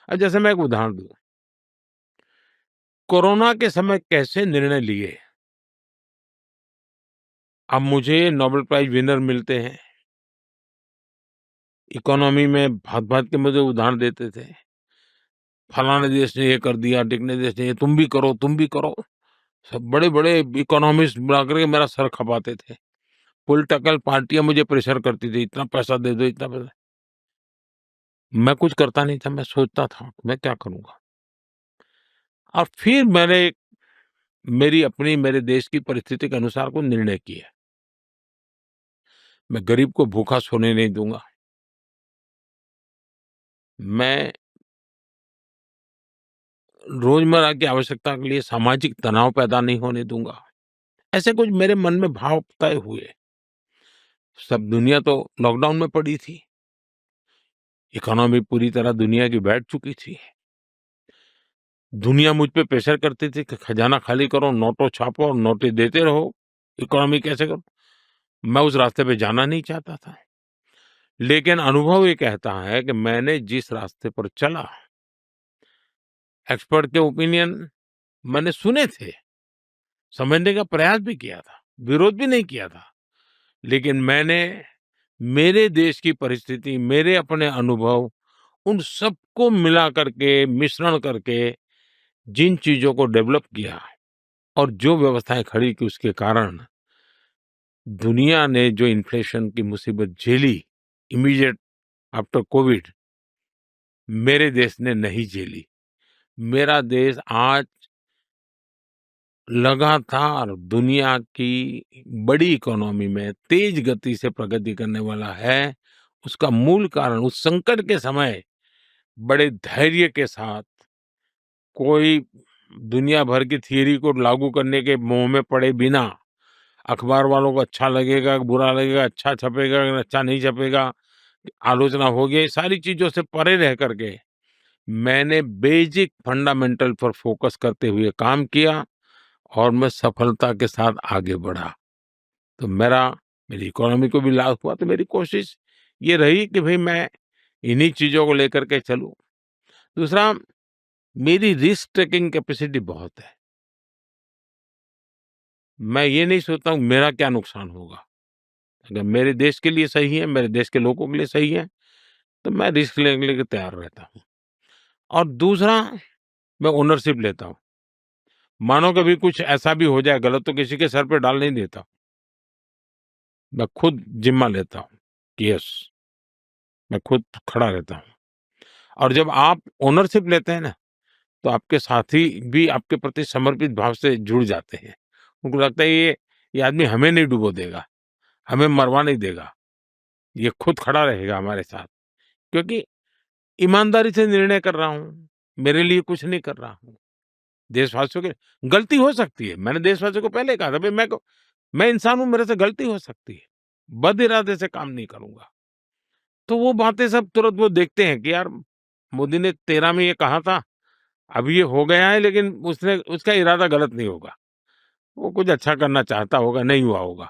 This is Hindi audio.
अब जैसे मैं एक उदाहरण दूँ, कोरोना के समय कैसे निर्णय लिए, अब मुझे नोबेल प्राइज़ विनर मिलते हैं, इकोनॉमी में भाँत-भाँत के मुझे उदाहरण देते थे, फलाने देश ने ये कर दिया, ढिकने देश ने ये तुम भी करो, तुम भी करो। सब बड़े-बड़े इकोनॉमिस्ट बुला कर के मेरा सर खपाते थे। पॉलिटिकल पार्टियाँ मुझे प्रेशर करती थी, इतना पैसा दे दो, इतना पैसा। मैं कुछ करता नहीं था, मैं सोचता था, मैं क्या करूँगा? और फिर मैंने मेरी अपनी मेरे देश की परिस्थिति के अनुसार को निर्णय किया। मैं गरीब को भूखा सोने नहीं दूँगा। मैं रोज़मर्रा की आवश्यकता के लिए सामाजिक तनाव पैदा नहीं होने दूँगा। ऐसे कुछ मेरे मन में भाव तय हुए। सब दुनिया तो लॉकडाउन में पड़ी थी। इकोनॉमी पूरी तरह दुनिया की बैठ चुकी थी। दुनिया मुझ पे प्रेशर करती थी कि खजाना खाली करो, नोटों छापो और नोटें देते रहो। इकोनॉमी कैसे करो? मैं उस रास्ते पे जाना नहीं चाहता था। लेकिन अनुभव ये कहता है कि मैंने जिस रास्ते पर चला, एक्सपर्ट के ओपिनियन मैंने सुने थे, समझने का प्रयास भी किया था, विरोध भी नहीं किया था। लेकिन मैंने मेरे देश की परिस्थिति, मेरे अपने अनुभव, उन सबको मिला करके, मिश्रण करके जिन चीज़ों को डेवलप किया और जो व्यवस्थाएँ खड़ी की उसके कारण दुनिया ने जो इन्फ्लेशन की मुसीबत झेली इमीडिएट आफ्टर कोविड, मेरे देश ने नहीं झेली। मेरा देश आज लगातार दुनिया की बड़ी इकोनॉमी में तेज गति से प्रगति करने वाला है। उसका मूल कारण उस संकट के समय बड़े धैर्य के साथ कोई दुनिया भर की थियरी को लागू करने के मोह में पड़े बिना, अखबार वालों को अच्छा लगेगा, बुरा लगेगा, अच्छा छपेगा, अच्छा नहीं छपेगा, आलोचना होगी, ये सारी चीज़ों से परे रह करके मैंने बेसिक फंडामेंटल पर फोकस करते हुए काम किया और मैं सफलता के साथ आगे बढ़ा। तो मेरी इकोनॉमी को भी लाभ हुआ, तो मेरी कोशिश ये रही कि भई मैं इन्हीं चीज़ों को लेकर के चलूँ। दूसरा, मेरी रिस्क टेकिंग कैपेसिटी बहुत है। मैं ये नहीं सोचता हूँ मेरा क्या नुकसान होगा। अगर मेरे देश के लिए सही है, मेरे देश के लोगों के लिए सही है, तो मैं रिस्क लेने के लिए तैयार रहता हूँ। और दूसरा, मैं ओनरशिप लेता हूँ। मानो कभी कुछ ऐसा भी हो जाए गलत, तो किसी के सर पे डाल नहीं देता। मैं खुद ज़िम्मा लेता हूँ कि यस, मैं खुद खड़ा रहता हूँ। और जब आप ओनरशिप लेते हैं ना, तो आपके साथी भी आपके प्रति समर्पित भाव से जुड़ जाते हैं। उनको लगता है ये आदमी हमें नहीं डुबो देगा, हमें मरवा नहीं देगा, ये खुद खड़ा रहेगा हमारे साथ। क्योंकि ईमानदारी से निर्णय कर रहा हूँ, मेरे लिए कुछ नहीं कर रहा हूँ। देशवासियों की गलती हो सकती है, मैंने देशवासियों को पहले कहा था भई मैं इंसान हूँ, मेरे से गलती हो सकती है। बद इरादे से काम नहीं करूँगा। तो वो बातें सब तुरंत वो देखते हैं कि यार मोदी ने 13 में ये कहा था, अब ये हो गया है लेकिन उसका इरादा गलत नहीं होगा। वो कुछ अच्छा करना चाहता होगा, नहीं हुआ होगा।